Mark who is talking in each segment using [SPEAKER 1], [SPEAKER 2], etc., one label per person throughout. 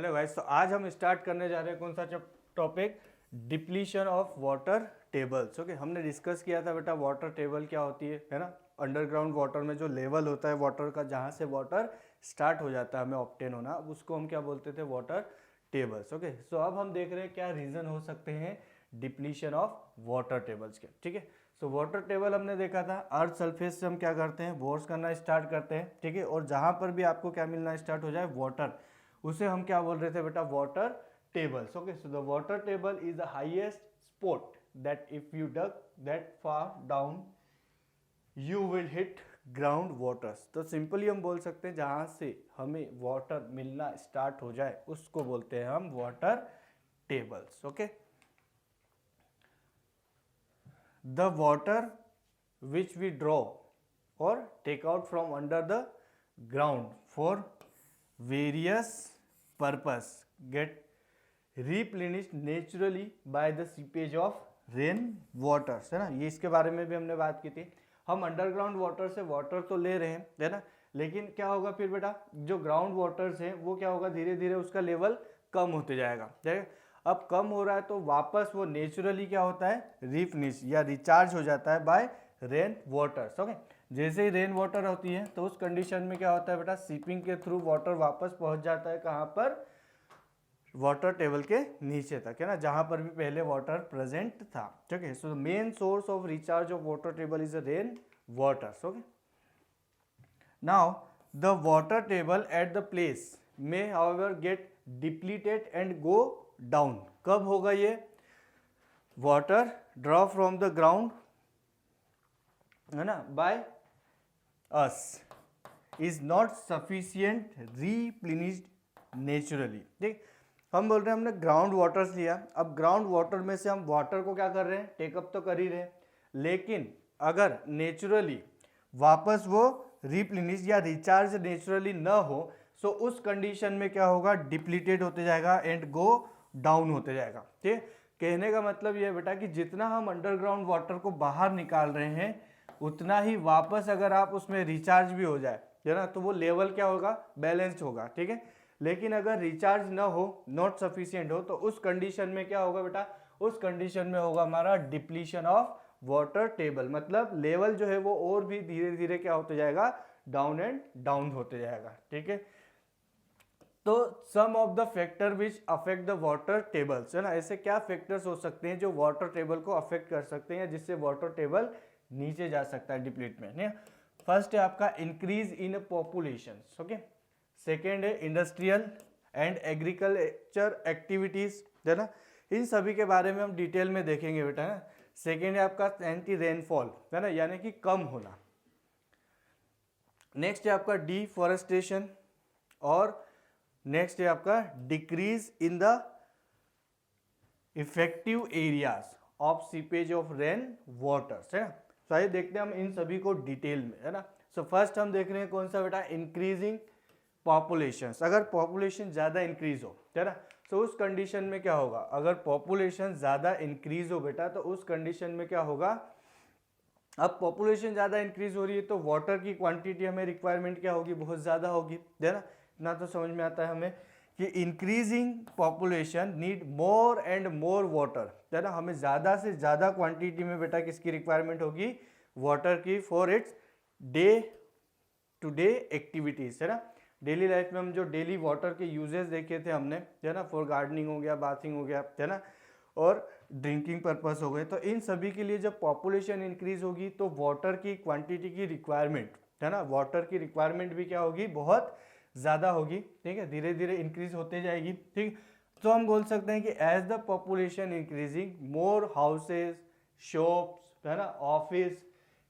[SPEAKER 1] Hello guys, तो आज हम स्टार्ट करने जा रहे हैं कौन सा topic, depletion of water tables. Okay, हमने डिस्कस किया था बेटा वाटर टेबल क्या होती है ना। अंडरग्राउंड वाटर में जो लेवल होता है वाटर का, जहाँ से वाटर स्टार्ट हो जाता है हमें ऑब्टेन होना, अब उसको हम क्या बोलते थे, वाटर टेबल्स। ओके, सो अब हम देख रहे हैं क्या रीज़न हो सकते हैं डिप्लीशन ऑफ वाटर टेबल्स के। ठीक है, सो वाटर टेबल हमने देखा था, अर्थ सरफेस से हम क्या करते हैं, बोर्स करना स्टार्ट करते हैं। ठीक है, और जहाँ पर भी आपको क्या मिलना स्टार्ट हो जाए, वाटर, उसे हम क्या बोल रहे थे बेटा, water tables. Okay, so the water table is the highest spot that if you dug that far down you will hit ground waters. तो सिंपली हम बोल सकते हैं जहां से हमें वाटर मिलना स्टार्ट हो जाए उसको बोलते हैं हम water tables. Okay, the water which we draw और take out from under the ground for various purpose get replenished naturally by the seepage of rain waters, है ना। ये इसके बारे में भी हमने बात की थी। हम अंडरग्राउंड वाटर से वाटर तो ले रहे हैं, है ना, लेकिन क्या होगा फिर बेटा, जो ग्राउंड वाटर्स हैं वो क्या होगा, धीरे धीरे उसका लेवल कम होते जाएगा। अब कम हो रहा है तो वापस वो नेचुरली क्या होता है, रिप्लेनिश या रिचार्ज हो जाता है बाय रेन वाटर्स। ओके, जैसे ही रेन वाटर होती है तो उस कंडीशन में क्या होता है बेटा, सीपिंग के थ्रू वाटर वापस पहुंच जाता है कहाँ पर, वाटर टेबल के नीचे तक, है ना, जहां पर भी पहले वाटर प्रेजेंट था। ठीक है, so main source of recharge of water table is rain waters. Okay, now the water table at the place में however get depleted and go down. कब होगा ये, water draw from the ground, है ना, by us is not sufficient replenished naturally। ठीक, हम बोल रहे हैं हमने ग्राउंड वाटर्स लिया, अब ग्राउंड वाटर में से हम वाटर को क्या कर रहे हैं, टेकअप तो कर ही रहे हैं, लेकिन अगर नेचुरली वापस वो रिप्लेनिश या रिचार्ज नेचुरली न हो तो उस कंडीशन में क्या होगा, डिप्लीटेड होते जाएगा एंड गो डाउन होते जाएगा। ठीक, कहने का मतलब यह है बेटा कि जितना हम अंडरग्राउंड वाटर को बाहर निकाल रहे हैं उतना ही वापस अगर आप उसमें रिचार्ज भी हो जाए, है ना, तो वो लेवल क्या होगा, बैलेंस्ड होगा। ठीक है, लेकिन अगर रिचार्ज ना हो, नॉट सफिशिएंट हो, तो उस कंडीशन में क्या होगा बेटा, उस कंडीशन में होगा हमारा डिप्लीशन ऑफ वाटर टेबल, मतलब लेवल जो है वो और भी धीरे धीरे क्या होते जाएगा, डाउन एंड डाउन होते जाएगा। ठीक है, तो some of the factor which affect the water tables, है ना, ऐसे क्या फैक्टर्स हो सकते हैं जो वाटर टेबल को अफेक्ट कर सकते हैं जिससे वाटर टेबल नीचे जा सकता है डिप्लीट में। नहीं, फर्स्ट है आपका increase in population. Okay, second है इंडस्ट्रियल एंड एग्रीकल्चर एक्टिविटीज, है ना, इन सभी के बारे में हम डिटेल में देखेंगे बेटा, है ना। सेकेंड है आपका एंटी रेनफॉल, है ना, यानी कि कम होना। नेक्स्ट है आपका डिफॉरेस्टेशन, और नेक्स्ट है आपका decrease in the effective areas of seepage of rain waters, है ना। तो आइए देखते हैं हम इन सभी को डिटेल में, है ना। सो फर्स्ट हम देख रहे हैं कौन सा बेटा, इंक्रीजिंग पॉपुलेशन। अगर पॉपुलेशन ज़्यादा इंक्रीज हो, है ना, तो उस कंडीशन में क्या होगा, अगर पॉपुलेशन ज़्यादा इंक्रीज हो बेटा तो उस कंडीशन में क्या होगा, अब पॉपुलेशन ज़्यादा इंक्रीज हो रही है तो वाटर की क्वांटिटी हमें रिक्वायरमेंट क्या होगी, बहुत ज़्यादा होगी, है ना। इतना तो समझ में आता है हमें कि increasing population need more and more water, है ना, हमें ज़्यादा से ज़्यादा क्वांटिटी में बेटा किसकी रिक्वायरमेंट होगी, वाटर की, for its day to day activities, है ना। डेली लाइफ में हम जो डेली वाटर के यूजेस देखे थे हमने, है ना, फॉर गार्डनिंग हो गया, बाथिंग हो गया, है ना, और ड्रिंकिंग पर्पस हो गए, तो इन सभी के लिए जब पॉपुलेशन इंक्रीज होगी तो वाटर की क्वांटिटी की रिक्वायरमेंट, है ना, वाटर की रिक्वायरमेंट भी क्या होगी, बहुत ज़्यादा होगी। ठीक है, धीरे धीरे इंक्रीज होते जाएगी। ठीक, तो हम बोल सकते हैं कि as the population increasing more houses, shops, है ना, ऑफिस,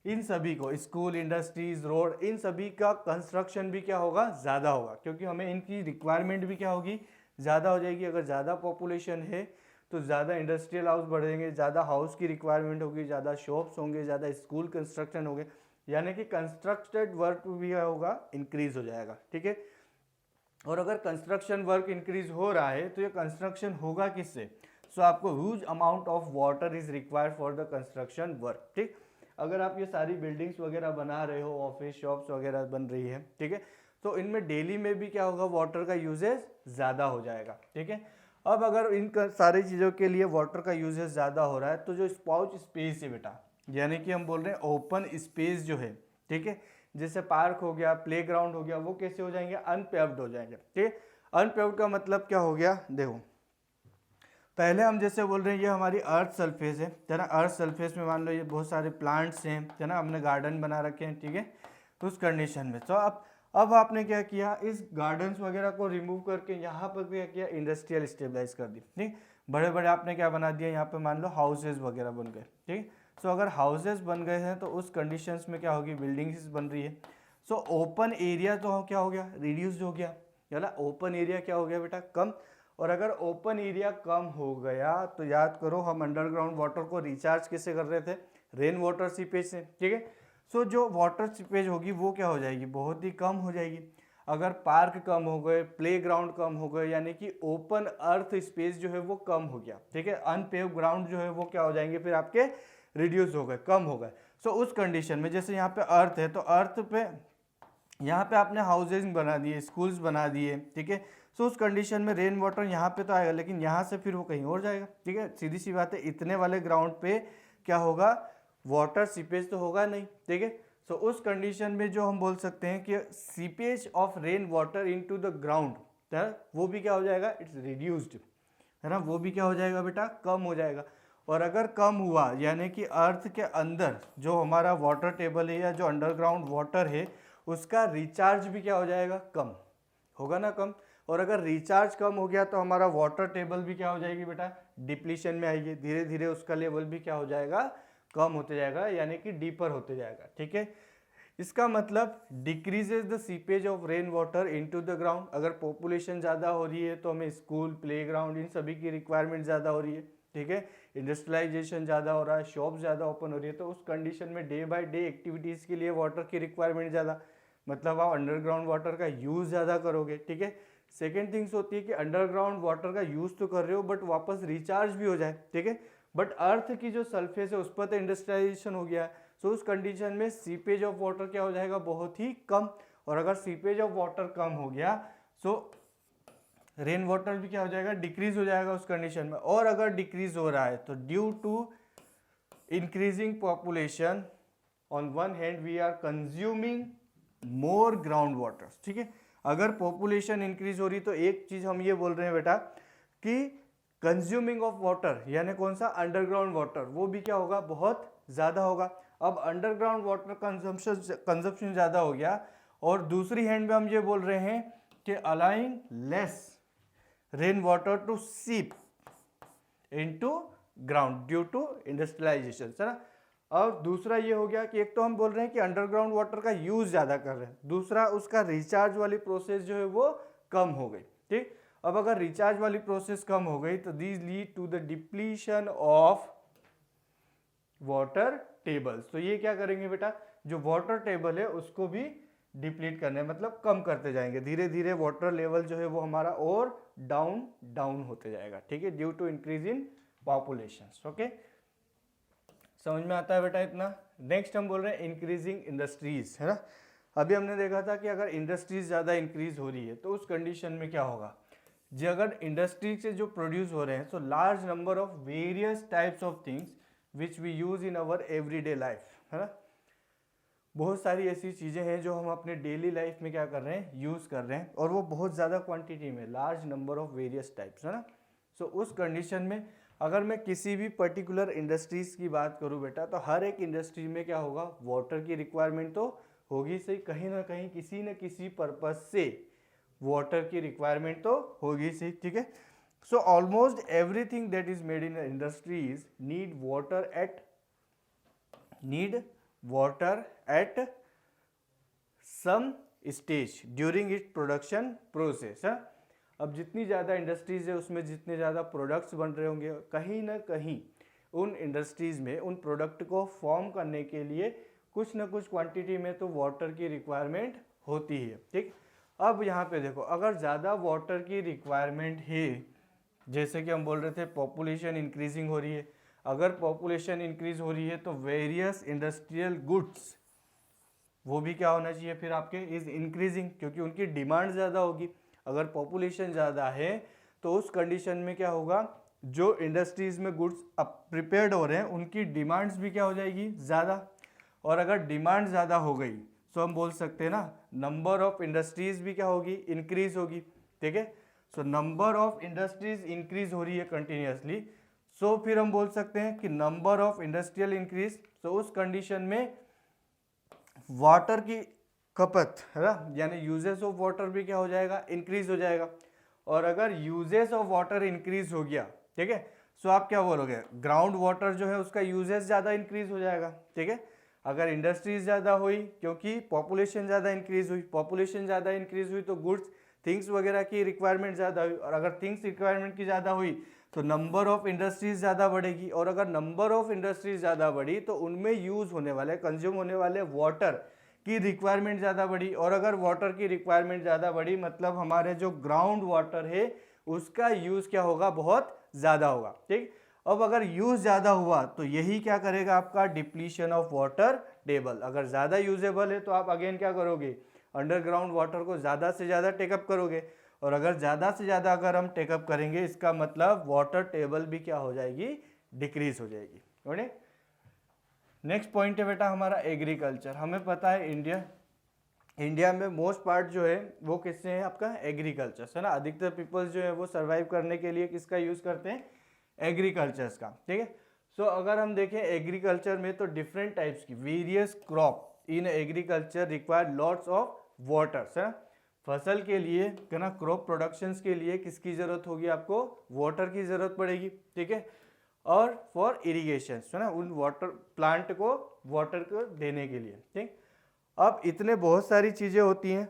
[SPEAKER 1] इन सभी को, स्कूल, इंडस्ट्रीज, रोड, इन सभी का कंस्ट्रक्शन भी क्या होगा, ज़्यादा होगा, क्योंकि हमें इनकी रिक्वायरमेंट भी क्या होगी, ज़्यादा हो जाएगी। अगर ज़्यादा पॉपुलेशन है तो ज़्यादा इंडस्ट्रियल हाउस बढ़ेंगे, ज़्यादा हाउस की रिक्वायरमेंट होगी, ज़्यादा शॉप्स होंगे, ज़्यादा स्कूल कंस्ट्रक्शन होंगे, यानी कि कंस्ट्रक्टेड वर्क भी होगा, इंक्रीज हो जाएगा। ठीक है, और अगर कंस्ट्रक्शन वर्क इंक्रीज हो रहा है तो ये कंस्ट्रक्शन होगा किससे, सो आपको huge amount of water is required for the construction work. ठीक, अगर आप ये सारी बिल्डिंग्स वगैरह बना रहे हो, ऑफिस, शॉप्स वगैरह बन रही है, ठीक है, तो इनमें डेली में भी क्या होगा, वाटर का यूजेज ज़्यादा हो जाएगा। ठीक है, अब अगर इन सारी चीज़ों के लिए वाटर का यूजेज ज़्यादा हो रहा है तो जो स्पाउच स्पेस है बेटा, यानी कि हम बोल रहे हैं ओपन स्पेस जो है, ठीक है, जैसे पार्क हो गया, प्लेग्राउंड हो गया, वो कैसे हो जाएंगे, अनपेव्ड हो जाएंगे। ठीक है, अनपेव्ड का मतलब क्या हो गया, देखो पहले हम जैसे बोल रहे हैं ये हमारी अर्थ सरफेस है ना, अर्थ सरफेस में मान लो ये बहुत सारे प्लांट्स हैं, है ना, हमने गार्डन बना रखे हैं। ठीक है, तो उस कंडीशन में तो अब आपने क्या किया, इस गार्डन्स वगैरह को रिमूव करके यहाँ पर क्या किया, इंडस्ट्रियल स्टेबलाइज कर दी। ठीक, बड़े बड़े आपने क्या बना दिया, यहाँ पे मान लो हाउसेज वगैरह बन गए। ठीक है, सो अगर हाउसेज बन गए हैं तो उस कंडीशंस में क्या होगी, बिल्डिंग्स बन रही है। सो ओपन एरिया तो क्या हो गया, रिड्यूस्ड हो गया, है ना, ओपन एरिया क्या हो गया बेटा, कम। और अगर ओपन एरिया कम हो गया तो याद करो हम अंडरग्राउंड वाटर को रिचार्ज कैसे कर रहे थे, रेन वाटर सीपेज से। ठीक है, सो जो वाटर सीपेज होगी वो क्या हो जाएगी, बहुत ही कम हो जाएगी। अगर पार्क कम हो गए, प्लेग्राउंड कम हो गए, यानी कि ओपन अर्थ स्पेस जो है वो कम हो गया। ठीक है, अनपेव ग्राउंड जो है वो क्या हो जाएंगे, फिर आपके रिड्यूस हो गए, कम हो गए। सो उस कंडीशन में जैसे यहाँ पे अर्थ है तो अर्थ पे यहाँ पे आपने हाउसेज बना दिए, स्कूल्स बना दिए। ठीक है, सो उस कंडीशन में रेन वाटर यहाँ पे तो आएगा, लेकिन यहाँ से फिर वो कहीं और जाएगा। ठीक है, सीधी सी बात है, इतने वाले ग्राउंड पे क्या होगा, वाटर सीपेज तो होगा नहीं। ठीक है, सो उस कंडीशन में जो हम बोल सकते हैं कि seepage of rain water into the ground, वो भी क्या हो जाएगा, इट्स रिड्यूस्ड, है ना, वो भी क्या हो जाएगा बेटा, कम हो जाएगा। और अगर कम हुआ यानी कि अर्थ के अंदर जो हमारा वाटर टेबल है या जो अंडरग्राउंड वाटर है उसका रिचार्ज भी क्या हो जाएगा, कम होगा ना, कम। और अगर रिचार्ज कम हो गया तो हमारा वाटर टेबल भी क्या हो जाएगी बेटा, डिप्लीशन में आएगी, धीरे धीरे उसका लेवल भी क्या हो जाएगा, कम होते जाएगा, यानी कि डीपर होते जाएगा। ठीक है, इसका मतलब decreases the seepage of rain water into the ground. अगर पॉपुलेशन ज़्यादा हो रही है तो हमें स्कूल, प्लेग्राउंड, इन सभी की रिक्वायरमेंट ज़्यादा हो रही है। ठीक है, इंडस्ट्रियलाइजेशन ज़्यादा हो रहा है, शॉप ज़्यादा ओपन हो रही है, तो उस कंडीशन में डे बाय डे एक्टिविटीज़ के लिए वाटर की रिक्वायरमेंट ज़्यादा, मतलब आप अंडरग्राउंड वाटर का यूज़ ज़्यादा करोगे। ठीक है, सेकेंड थिंग्स होती है कि अंडरग्राउंड वाटर का यूज़ तो कर रहे हो बट वापस रिचार्ज भी हो जाए। ठीक है, बट अर्थ की जो सरफेस है उस पर तो इंडस्ट्रियलाइजेशन हो गया है। सो उस कंडीशन में सीपेज ऑफ वाटर क्या हो जाएगा, बहुत ही कम। और अगर सीपेज ऑफ वाटर कम हो गया सो रेन वाटर भी क्या हो जाएगा, डिक्रीज हो जाएगा उस कंडीशन में। और अगर डिक्रीज हो रहा है तो due to increasing population on one hand we are consuming more ground water. ठीक है, अगर पॉपुलेशन इंक्रीज हो रही तो एक चीज हम ये बोल रहे हैं बेटा कि कंज्यूमिंग ऑफ वाटर, यानी कौन सा, अंडरग्राउंड वाटर, वो भी क्या होगा, बहुत ज़्यादा होगा। अब अंडरग्राउंड वाटर कंजम्पशन ज़्यादा हो गया और दूसरी हैंड में हम ये बोल रहे हैं कि allowing less rain water to seep into ground due to industrialisation, है ना। और दूसरा ये हो गया कि एक तो हम बोल रहे हैं कि अंडरग्राउंड वाटर का यूज ज़्यादा कर रहे हैं, दूसरा उसका रिचार्ज वाली प्रोसेस जो है वो कम हो गई। ठीक, अब अगर रिचार्ज वाली प्रोसेस कम हो गई तो these lead to the depletion of water tables. तो ये क्या करेंगे बेटा, जो वाटर टेबल है उसको भी डिप्लीट करने, मतलब कम करते जाएंगे, धीरे धीरे वाटर लेवल जो है वो हमारा और डाउन डाउन होते जाएगा। ठीक है, due to increase in population. Okay, समझ में आता है बेटा इतना। नेक्स्ट हम बोल रहे हैं इंक्रीजिंग इंडस्ट्रीज, है ना। अभी हमने देखा था कि अगर इंडस्ट्रीज ज़्यादा इंक्रीज हो रही है तो उस कंडीशन में क्या होगा, जो अगर इंडस्ट्री से जो प्रोड्यूस हो रहे हैं so large number of various types of things which we use in our everyday life, है ना। बहुत सारी ऐसी चीज़ें हैं जो हम अपने डेली लाइफ में क्या कर रहे हैं, यूज़ कर रहे हैं, और वो बहुत ज़्यादा क्वांटिटी में, large number of various types, है ना। सो उस कंडीशन में अगर मैं किसी भी पर्टिकुलर इंडस्ट्रीज़ की बात करूं बेटा तो हर एक इंडस्ट्री में क्या होगा, वाटर की रिक्वायरमेंट तो होगी सही, कहीं ना कहीं किसी न किसी पर्पज से वाटर की रिक्वायरमेंट तो होगी सही। ठीक है, so almost everything that is made in industries need water at some stage during its production process, है। अब जितनी ज़्यादा इंडस्ट्रीज है उसमें जितने ज़्यादा प्रोडक्ट्स बन रहे होंगे, कहीं ना कहीं उन इंडस्ट्रीज में उन प्रोडक्ट को फॉर्म करने के लिए कुछ ना कुछ क्वांटिटी में तो वाटर की रिक्वायरमेंट होती है। ठीक, अब यहाँ पे देखो, अगर ज़्यादा वाटर की रिक्वायरमेंट है, जैसे कि हम बोल रहे थे पॉपुलेशन इंक्रीजिंग हो रही है, अगर पॉपुलेशन इंक्रीज हो रही है तो वेरियस इंडस्ट्रियल गुड्स वो भी क्या होना चाहिए फिर आपके इज इंक्रीजिंग, क्योंकि उनकी डिमांड ज़्यादा होगी। अगर पॉपुलेशन ज़्यादा है तो उस कंडीशन में क्या होगा, जो इंडस्ट्रीज में गुड्स प्रिपेयर्ड हो रहे हैं उनकी डिमांड्स भी क्या हो जाएगी, ज़्यादा। और अगर डिमांड ज़्यादा हो गई तो हम बोल सकते हैं ना नंबर ऑफ इंडस्ट्रीज भी क्या होगी, इंक्रीज होगी। ठीक है, so number of industries increase हो रही है कंटिन्यूसली, सो फिर हम बोल सकते हैं कि नंबर ऑफ इंडस्ट्रियल इंक्रीज। तो उस कंडीशन में वाटर की खपत है ना, यानी यूजेस ऑफ वाटर भी क्या हो जाएगा, इंक्रीज हो जाएगा। और अगर यूजेस ऑफ वाटर इंक्रीज हो गया, ठीक है, सो आप क्या बोलोगे, ग्राउंड वाटर जो है उसका यूजेस ज़्यादा इंक्रीज हो जाएगा। ठीक है, अगर इंडस्ट्रीज ज़्यादा हुई क्योंकि पॉपुलेशन ज़्यादा इंक्रीज हुई, पॉपुलेशन ज़्यादा इंक्रीज हुई तो गुड्स थिंग्स वगैरह की रिक्वायरमेंट ज़्यादा हुई, और अगर थिंग्स रिक्वायरमेंट की ज़्यादा हुई तो नंबर ऑफ इंडस्ट्रीज ज़्यादा बढ़ेगी, और अगर नंबर ऑफ इंडस्ट्रीज ज़्यादा बढ़ी तो उनमें यूज़ होने वाले, कंज्यूम होने वाले वाटर की रिक्वायरमेंट ज़्यादा बढ़ी, और अगर वाटर की रिक्वायरमेंट ज़्यादा बढ़ी मतलब हमारे जो ग्राउंड वाटर है उसका यूज़ क्या होगा, बहुत ज़्यादा होगा। ठीक, अब अगर यूज़ ज़्यादा हुआ तो यही क्या करेगा, आपका डिप्लीशन ऑफ वाटर टेबल। अगर ज़्यादा यूजेबल है तो आप अगेन क्या करोगे, अंडरग्राउंड वाटर को ज़्यादा से ज़्यादा टेकअप करोगे, और अगर ज़्यादा से ज़्यादा अगर हम टेकअप करेंगे इसका मतलब वाटर टेबल भी क्या हो जाएगी, डिक्रीज हो जाएगी। ओके, नेक्स्ट पॉइंट है बेटा हमारा एग्रीकल्चर। हमें पता है इंडिया में मोस्ट पार्ट जो है वो किससे है, आपका एग्रीकल्चर है ना। अधिकतर पीपल्स जो है वो सर्वाइव करने के लिए किसका यूज़ करते हैं, एग्रीकल्चर्स का। ठीक है, सो अगर हम देखें एग्रीकल्चर में तो डिफरेंट टाइप्स की various crop in agriculture require lots of waters है ना। फसल के लिए है ना, क्रॉप प्रोडक्शंस के लिए किसकी ज़रूरत होगी, आपको वाटर की ज़रूरत पड़ेगी। ठीक है, और फॉर इरिगेशन है ना, उन वाटर प्लांट को वाटर को देने के लिए। ठीक, अब इतने बहुत सारी चीज़ें होती हैं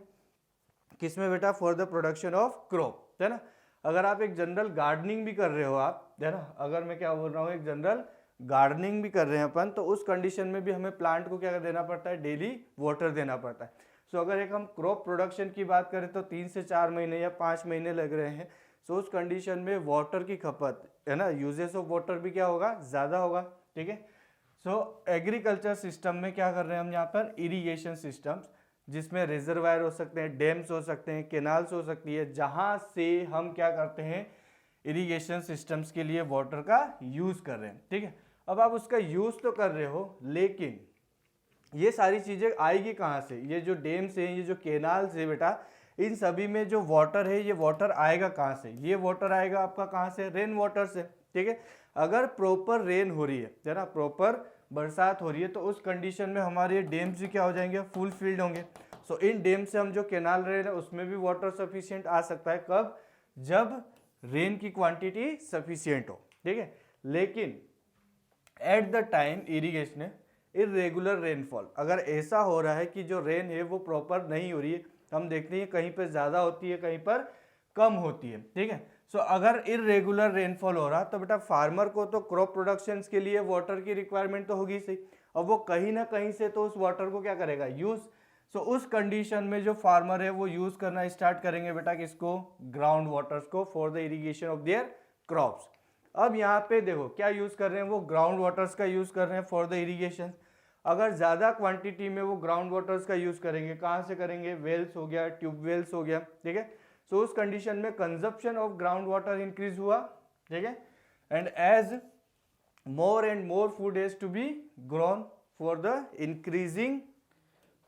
[SPEAKER 1] किसमें बेटा, for the production of crop है ना। अगर आप एक जनरल गार्डनिंग भी कर रहे हो आप है ना, अगर मैं क्या बोल रहा हूँ, एक जनरल गार्डनिंग भी कर रहे हैं अपन, तो उस कंडीशन में भी हमें प्लांट को क्या देना पड़ता है, डेली वाटर देना पड़ता है। सो अगर एक हम क्रॉप प्रोडक्शन की बात करें तो 3 से 4 महीने या 5 महीने लग रहे हैं। सो उस कंडीशन में वाटर की खपत है ना, यूजेस ऑफ वाटर भी क्या होगा, ज़्यादा होगा। ठीक है, सो एग्रीकल्चर सिस्टम में क्या कर रहे हैं हम यहाँ पर, इरीगेशन सिस्टम्स, जिसमें रिजर्वायर हो सकते हैं, डैम्स हो सकते हैं, केनाल्स हो सकती है, जहाँ से हम क्या करते हैं, इरिगेशन सिस्टम्स के लिए वाटर का यूज़ कर रहे हैं। ठीक है, अब आप उसका यूज़ तो कर रहे हो लेकिन ये सारी चीज़ें आएगी कहाँ से, ये जो डैम्स हैं, ये जो केनाल्स है बेटा, इन सभी में जो वाटर है ये वाटर आएगा कहाँ से, ये वाटर आएगा आपका कहाँ से, रेन वाटर से। ठीक है, अगर प्रॉपर रेन हो रही है ना, प्रॉपर बरसात हो रही है तो उस कंडीशन में हमारे डैम्स भी क्या हो जाएंगे, फुल फिल्ड होंगे। सो इन डैम से हम जो केनाल रहे हैं उसमें भी वाटर सफिशिएंट आ सकता है, कब, जब रेन की क्वांटिटी सफिशिएंट हो। ठीक है, लेकिन at the time irrigation irregular rainfall, अगर ऐसा हो रहा है कि जो रेन है वो प्रॉपर नहीं हो रही है, हम देखते हैं कहीं पर ज़्यादा होती है कहीं पर कम होती है। ठीक है, सो अगर इरेगुलर रेनफॉल हो रहा तो बेटा फार्मर को तो क्रॉप प्रोडक्शंस के लिए वाटर की रिक्वायरमेंट तो होगी सही, अब वो कहीं ना कहीं से तो उस वाटर को क्या करेगा, यूज़। सो उस कंडीशन में जो फार्मर है वो यूज़ करना स्टार्ट करेंगे बेटा किसको, ग्राउंड वाटर्स को, for the irrigation of their crops. अब यहाँ पे देखो क्या यूज़ कर रहे हैं, वो ग्राउंड वाटर्स का यूज़ कर रहे हैं फॉर द इरीगेशन। अगर ज़्यादा क्वांटिटी में वो ग्राउंड वाटर्स का यूज़ करेंगे, कहाँ से करेंगे, वेल्स हो गया, ट्यूबवेल्स हो गया। ठीक है, सो उस कंडीशन में consumption of ground water increase हुआ। ठीक है, and as more and more food has to be grown for the increasing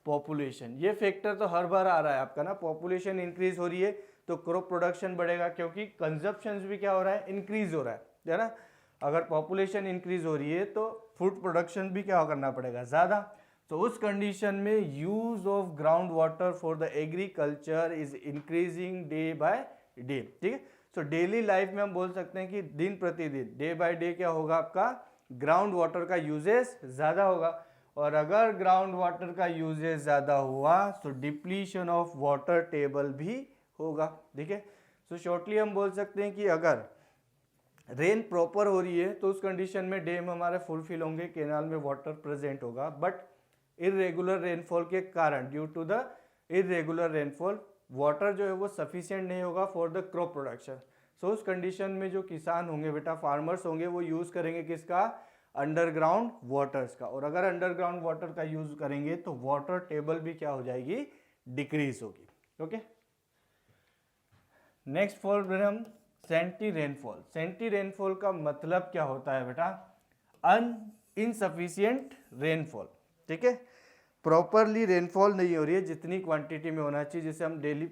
[SPEAKER 1] population. ये फैक्टर तो हर बार आ रहा है आपका ना, पॉपुलेशन इंक्रीज हो रही है तो क्रॉप प्रोडक्शन बढ़ेगा, क्योंकि कंजप्शन भी क्या हो रहा है, इंक्रीज हो रहा है ना। अगर पॉपुलेशन इंक्रीज हो रही है तो फूड प्रोडक्शन भी क्या करना पड़ेगा, ज़्यादा। तो उस कंडीशन में use of ground water for the agriculture is increasing day by day. ठीक है, सो डेली लाइफ में हम बोल सकते हैं कि दिन प्रतिदिन, डे बाय डे क्या होगा, आपका ग्राउंड वाटर का यूजेस ज़्यादा होगा, और अगर ग्राउंड वाटर का यूजेस ज़्यादा हुआ तो डिप्लीशन ऑफ वाटर टेबल भी होगा। ठीक है, सो शॉर्टली हम बोल सकते हैं कि अगर रेन प्रॉपर हो रही है तो उस कंडीशन में डैम हमारे फुलफिल होंगे, केनाल में वाटर प्रेजेंट होगा, बट इरेगुलर रेनफॉल के कारण, due to the irregular rainfall, water जो है वो सफिशिएंट नहीं होगा for the crop production. So उस कंडीशन में जो किसान होंगे बेटा, फार्मर्स होंगे, वो यूज़ करेंगे किसका, अंडरग्राउंड वाटर्स का, और अगर अंडरग्राउंड वाटर का यूज करेंगे तो वाटर टेबल भी क्या हो जाएगी, डिक्रीज होगी। ओके, नेक्स्ट फॉर हम सेंटी रेनफॉल। सेंटी रेनफॉल का मतलब क्या होता है बेटा, इनसफिशियंट रेनफॉल। ठीक है, प्रॉपरली रेनफॉल नहीं हो रही है जितनी क्वांटिटी में होना चाहिए। जैसे हम डेली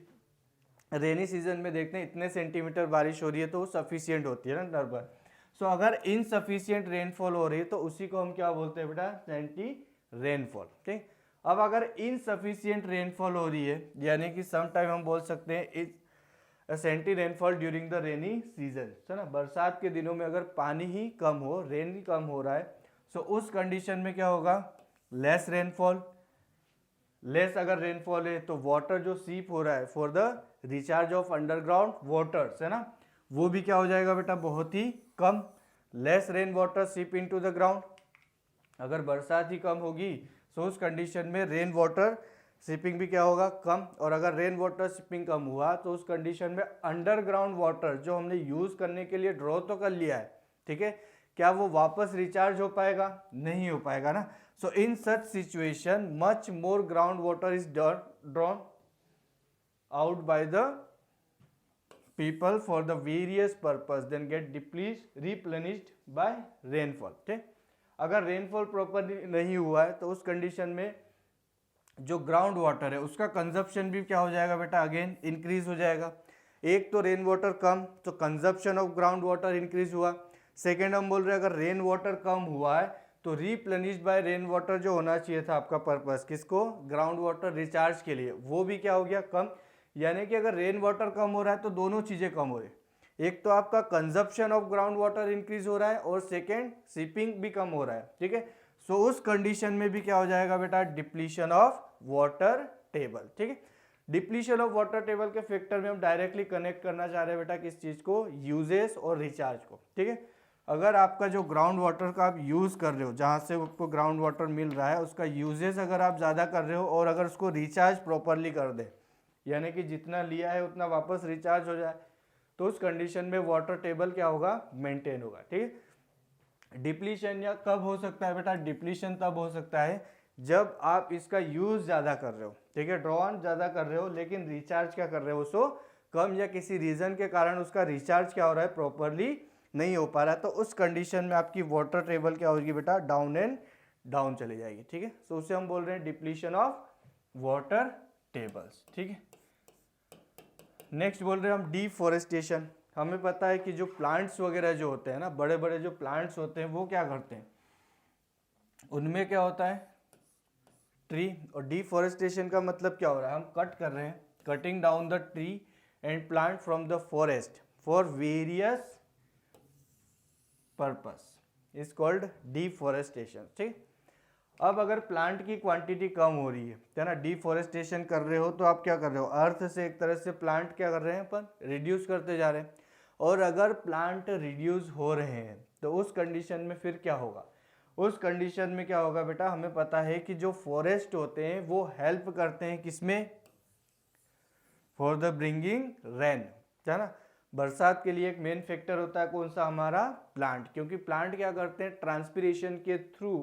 [SPEAKER 1] रेनी सीजन में देखते हैं इतने सेंटीमीटर बारिश हो रही है तो वो सफिशियंट होती है ना नर्मल। सो अगर इनसफिशियंट रेनफॉल हो रही है तो उसी को हम क्या बोलते हैं बेटा, सेंटी रेनफॉल। ठीक, अब अगर इनसफिशियंट रेनफॉल हो रही है यानी कि सम टाइम हम बोल सकते हैं scanty rainfall during the rainy season, है ना, बरसात के दिनों में अगर पानी ही कम हो, रेन ही कम हो रहा है, सो उस कंडीशन में क्या होगा, लेस रेनफॉल। लेस अगर रेनफॉल है तो वाटर जो सीप हो रहा है for the recharge of underground waters, है ना, वो भी क्या हो जाएगा बेटा, बहुत ही कम। Less rain water seep into the ground, अगर बरसात ही कम होगी तो उस कंडीशन में रेन वाटर सिपिंग भी क्या होगा, कम। और अगर रेन वाटर सिपिंग कम हुआ तो उस कंडीशन में अंडरग्राउंड वाटर जो हमने यूज करने के लिए ड्रॉ तो कर लिया है, ठीक है, क्या वो वापस रिचार्ज हो पाएगा, नहीं हो पाएगा ना। So in such situation much more ground water is drawn out by the people for the various purpose then get replenished by rainfall। ठीक, अगर रेनफॉल प्रॉपर नहीं हुआ है तो उस कंडीशन में जो ग्राउंड वाटर है उसका कंजप्शन भी क्या हो जाएगा बेटा, अगेन इंक्रीज हो जाएगा। एक तो रेन वाटर कम तो consumption of ground water increase हुआ। सेकेंड हम बोल रहे हैं अगर रेन वाटर कम हुआ है तो रिप्लेनिश्ड बाय रेन वाटर जो होना चाहिए था आपका पर्पस, किसको, ग्राउंड वाटर रिचार्ज के लिए, वो भी क्या हो गया, कम। यानी कि अगर रेन वाटर कम हो रहा है तो दोनों चीजें कम हो रही है, एक तो आपका consumption of ground water increase हो रहा है और सेकेंड सिपिंग भी कम हो रहा है। ठीक है, सो उस कंडीशन में भी क्या हो जाएगा बेटा, डिप्लीशन ऑफ वाटर टेबल। ठीक है, डिप्लीशन ऑफ वाटर टेबल के फैक्टर में हम डायरेक्टली कनेक्ट करना चाह रहे हैं बेटा किस चीज को, यूजेस और रिचार्ज को। ठीक है, अगर आपका जो ग्राउंड वाटर का आप यूज कर रहे हो, जहां से आपको ग्राउंड वाटर मिल रहा है उसका यूजेस अगर आप ज्यादा कर रहे हो और अगर उसको रिचार्ज प्रॉपरली कर दे, यानी कि जितना लिया है उतना वापस रिचार्ज हो जाए, तो उस कंडीशन में वाटर टेबल क्या होगा, मेंटेन होगा। ठीक है, डिप्लीशन या कब हो सकता है बेटा, डिप्लीशन तब हो सकता है जब आप इसका यूज ज्यादा कर रहे हो, ठीक है, ड्रॉ ऑन ज्यादा कर रहे हो लेकिन रिचार्ज क्या कर रहे हो, सो कम, या किसी रीजन के कारण उसका रिचार्ज क्या हो रहा है, प्रॉपरली नहीं हो पा रहा है, तो उस कंडीशन में आपकी वाटर टेबल क्या होगी बेटा, डाउन एंड डाउन चली जाएगी। ठीक है, सो उसे हम बोल रहे हैं डिप्लीशन ऑफ वाटर टेबल्स। ठीक है, नेक्स्ट बोल रहे हैं हम डिफॉरेस्टेशन। हमें पता है कि जो प्लांट्स वगैरह जो होते हैं ना, बड़े बड़े जो प्लांट्स होते हैं वो क्या करते हैं, उनमें क्या होता है, ट्री, और डिफॉरेस्टेशन का मतलब क्या हो रहा है, हम कट कर रहे हैं, cutting down the tree and plant from the forest for various purpose is called deforestation. ठीक, अब अगर प्लांट की क्वांटिटी कम हो रही है ना, डिफॉरेस्टेशन कर रहे हो तो आप क्या कर रहे हो, अर्थ से एक तरह से प्लांट क्या कर रहे हैं अपन, रिड्यूस करते जा रहे हैं। और अगर प्लांट रिड्यूस हो रहे हैं तो उस कंडीशन में फिर क्या होगा, उस कंडीशन में क्या होगा बेटा, हमें पता है कि जो फॉरेस्ट होते हैं वो हेल्प करते हैं किसमें, फॉर द ब्रिंगिंग रेन, है ना, बरसात के लिए एक मेन फैक्टर होता है कौन सा, हमारा प्लांट, क्योंकि प्लांट क्या करते हैं, ट्रांसपिरेशन के थ्रू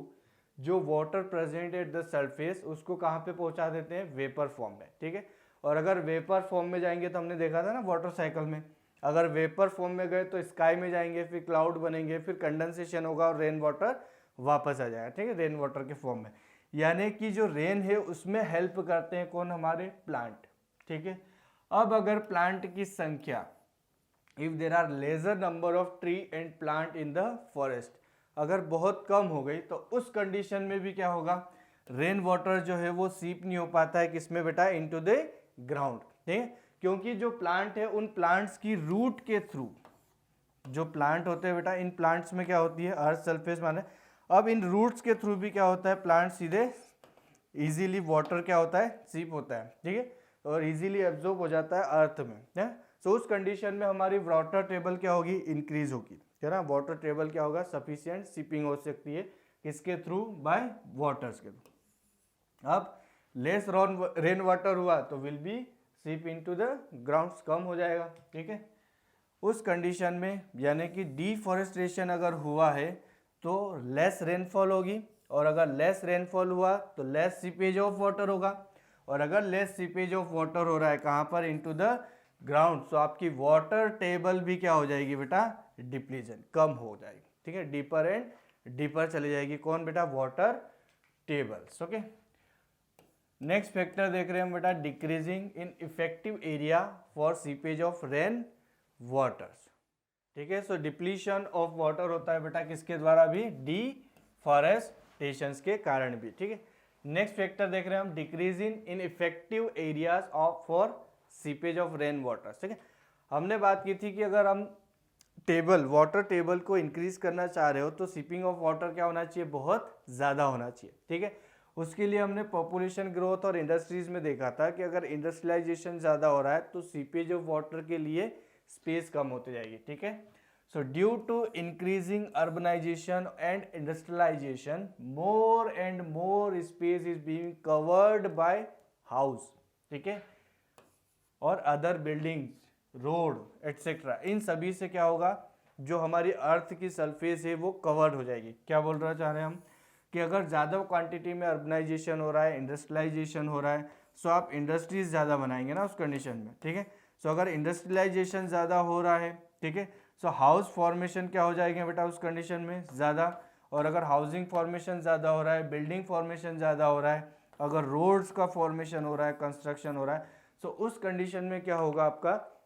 [SPEAKER 1] जो water present at the surface उसको कहाँ पे पहुंचा देते हैं, वेपर फॉर्म में। ठीक है, और अगर वेपर फॉर्म में जाएंगे तो हमने देखा था ना वाटर साइकिल में, अगर वेपर फॉर्म में गए तो स्काई में जाएंगे, फिर क्लाउड बनेंगे, फिर कंडेंसेशन होगा और रेन वाटर वापस आ जाएगा। ठीक है, रेन वाटर के फॉर्म में, यानी कि जो रेन है उसमें हेल्प करते हैं कौन, हमारे प्लांट। ठीक है, अब अगर प्लांट की संख्या, if there are lesser number of tree and plant in the forest, अगर बहुत कम हो गई तो उस कंडीशन में भी क्या होगा, रेन वाटर जो है वो सीप नहीं हो पाता है किसमें बेटा, इनटू द ग्राउंड। ठीक है, क्योंकि जो प्लांट है उन प्लांट्स की रूट के थ्रू, जो प्लांट होते हैं बेटा, इन प्लांट्स में क्या होती है, अर्थ सरफेस माने, अब इन रूट्स के थ्रू भी क्या होता है, प्लांट सीधे इजीली वाटर क्या होता है, सीप होता है। ठीक है, और इजीली एब्जॉर्ब हो जाता है अर्थ में, है। सो उस कंडीशन में हमारी वाटर टेबल क्या होगी, इंक्रीज होगी, है ना, वाटर टेबल क्या होगा, सफिशिएंट सिपिंग हो सकती है, किसके थ्रू, बाय वाटर्स के थ्रू। अब लेस रेन वाटर हुआ तो will be seep into the grounds, कम हो जाएगा। ठीक है, उस कंडीशन में यानी कि डिफॉरेस्टेशन अगर हुआ है तो लेस रेनफॉल होगी, और अगर लेस रेनफॉल हुआ तो लेस सीपेज ऑफ वाटर होगा, और अगर लेस सीपेज ऑफ वाटर हो रहा है कहाँ पर, इनटू द ग्राउंड, सो आपकी वाटर टेबल भी क्या हो जाएगी बेटा, डिप्लीशन, कम हो जाएगी। ठीक है, डीपर एंड डीपर चली जाएगी कौन बेटा, water tables. Okay, next factor देख रहे हैं हम बेटा, decreasing in effective area for seepage of rain waters. ठीक है, सो डिप्लीशन ऑफ वाटर होता है बेटा किसके द्वारा भी, डिफॉरेस्टेशन के कारण भी। ठीक है, नेक्स्ट फैक्टर देख रहे हैं हम, decrease in effective areas of for seepage of rain waters. ठीक है, हमने बात की थी कि अगर हम टेबल, वाटर टेबल को इंक्रीज करना चाह रहे हो तो सीपिंग ऑफ वाटर क्या होना चाहिए, बहुत ज़्यादा होना चाहिए। ठीक है, उसके लिए हमने पॉपुलेशन ग्रोथ और इंडस्ट्रीज में देखा था कि अगर इंडस्ट्रियलाइजेशन ज़्यादा हो रहा है तो सीपेज ऑफ वाटर के लिए स्पेस कम होती जाएगी। ठीक है, so due to increasing urbanisation and industrialisation, more and more space is being covered by house. ठीक है, और अदर बिल्डिंग्स, रोड एटसेट्रा, इन सभी से क्या होगा, जो हमारी अर्थ की सरफेस है वो कवर्ड हो जाएगी। क्या बोल रहा चाह रहे हैं हम, कि अगर ज़्यादा क्वांटिटी में अर्बनाइजेशन हो रहा है, इंडस्ट्रियलाइजेशन हो रहा है, सो आप इंडस्ट्रीज ज़्यादा बनाएंगे ना उस कंडीशन में। ठीक है, सो अगर इंडस्ट्रियलाइजेशन ज़्यादा हो रहा है, ठीक है, सो हाउस फॉर्मेशन क्या हो जाएंगे बेटा उस कंडीशन में, ज़्यादा, और अगर हाउसिंग फॉर्मेशन ज़्यादा हो रहा है, बिल्डिंग फॉर्मेशन ज़्यादा हो रहा है, अगर रोड्स का फॉर्मेशन हो रहा है, कंस्ट्रक्शन हो रहा है, सो उस कंडीशन में क्या होगा आपका,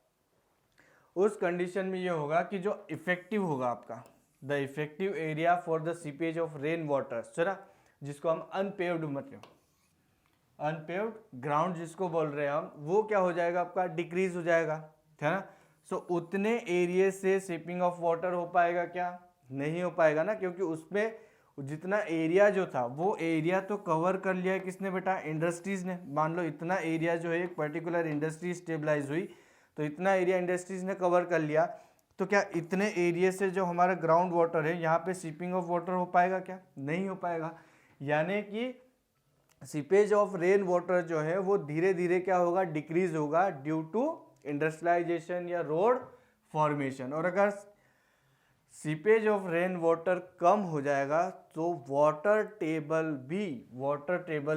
[SPEAKER 1] उस कंडीशन में ये होगा कि जो इफेक्टिव होगा आपका, the effective area for the seepage of rain waters, चला, जिसको हम अनपेव्ड, मतलब अनपेव्ड ग्राउंड जिसको बोल रहे हैं हम, वो क्या हो जाएगा आपका, डिक्रीज हो जाएगा, है ना। सो उतने एरिया से शिपिंग ऑफ वाटर हो पाएगा क्या, नहीं हो पाएगा ना, क्योंकि उसमें जितना एरिया जो था वो एरिया तो कवर कर लिया है किसने बेटा, इंडस्ट्रीज ने। मान लो इतना एरिया जो है एक पर्टिकुलर इंडस्ट्री स्टेबलाइज हुई तो इतना एरिया इंडस्ट्रीज ने कवर कर लिया, तो क्या इतने एरिया से जो हमारा ग्राउंड वाटर है यहाँ पे शिपिंग ऑफ वाटर हो पाएगा क्या, नहीं हो पाएगा। यानी कि सीपेज ऑफ रेन वाटर जो है वो धीरे धीरे क्या होगा, डिक्रीज होगा ड्यू टू इंडस्ट्रियलाइजेशन या रोड फॉर्मेशन। और अगर सीपेज ऑफ रेन वाटर कम हो जाएगा तो वाटर टेबल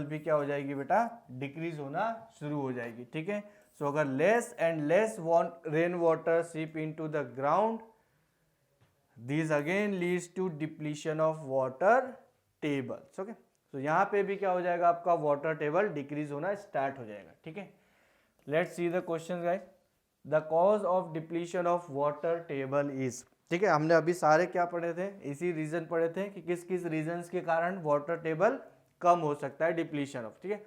[SPEAKER 1] भी क्या हो जाएगी बेटा, डिक्रीज होना शुरू हो जाएगी। ठीक है, सो अगर less and less rain water seep into the ground, this again leads to depletion of water tables. Okay, तो यहाँ पे भी क्या हो जाएगा आपका, वाटर टेबल डिक्रीज होना स्टार्ट हो जाएगा। ठीक है, let's see the question guys, the cause of depletion of water table is. ठीक है, हमने अभी सारे क्या पढ़े थे, इसी रीजन पढ़े थे कि किस किस रीजंस के कारण वाटर टेबल कम हो सकता है, डिप्लीशन ऑफ। ठीक है,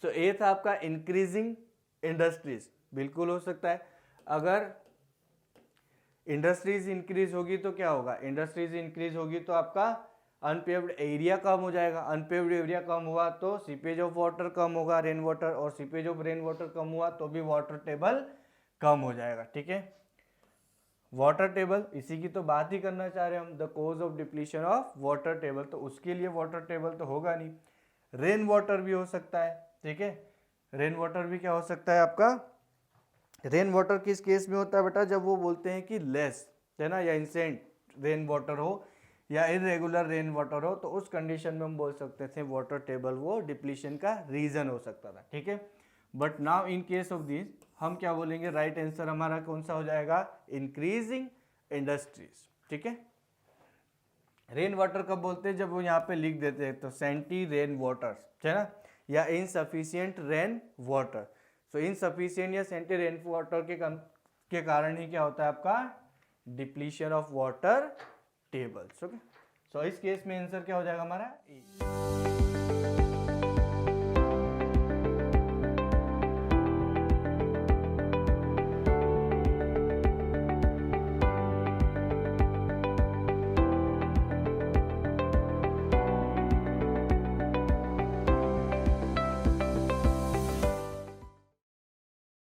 [SPEAKER 1] सो ए था आपका इंक्रीजिंग इंडस्ट्रीज, बिल्कुल हो सकता है। अगर इंडस्ट्रीज इंक्रीज होगी तो क्या होगा, इंडस्ट्रीज इंक्रीज होगी तो आपका अनपेव्ड एरिया कम हो जाएगा, अनपेव्ड एरिया कम हुआ तो सीपेज ऑफ वाटर कम होगा, रेन वाटर, और सीपेज ऑफ रेन वाटर कम हुआ तो भी वाटर टेबल कम हो जाएगा। ठीक है, वाटर टेबल, इसी की तो बात ही करना चाह रहे हैं हम, the cause of depletion of water table, तो उसके लिए वाटर टेबल तो होगा नहीं। रेन वाटर भी हो सकता है। ठीक है, रेन वाटर भी क्या हो सकता है आपका, रेन वाटर किस केस में होता है बेटा, जब वो बोलते हैं कि लेस, है ना, या इंसेंट रेन वाटर हो या इरेगुलर रेन वाटर हो, तो उस कंडीशन में हम बोल सकते थे वाटर टेबल वो डिप्लीशन का रीजन हो सकता था। ठीक है, but now in case of this हम क्या बोलेंगे, राइट आंसर हमारा कौन सा हो जाएगा, इंक्रीजिंग इंडस्ट्रीज। ठीक है, रेन वाटर कब बोलते हैं, जब वो यहाँ पे लिख देते हैं तो सेंटी रेन वाटर्स, है ना, या insufficient rain water. So insufficient या सेंटी रेन वाटर के कारण ही क्या होता है आपका, depletion of water tables. Okay, so इस केस में आंसर क्या हो जाएगा हमारा,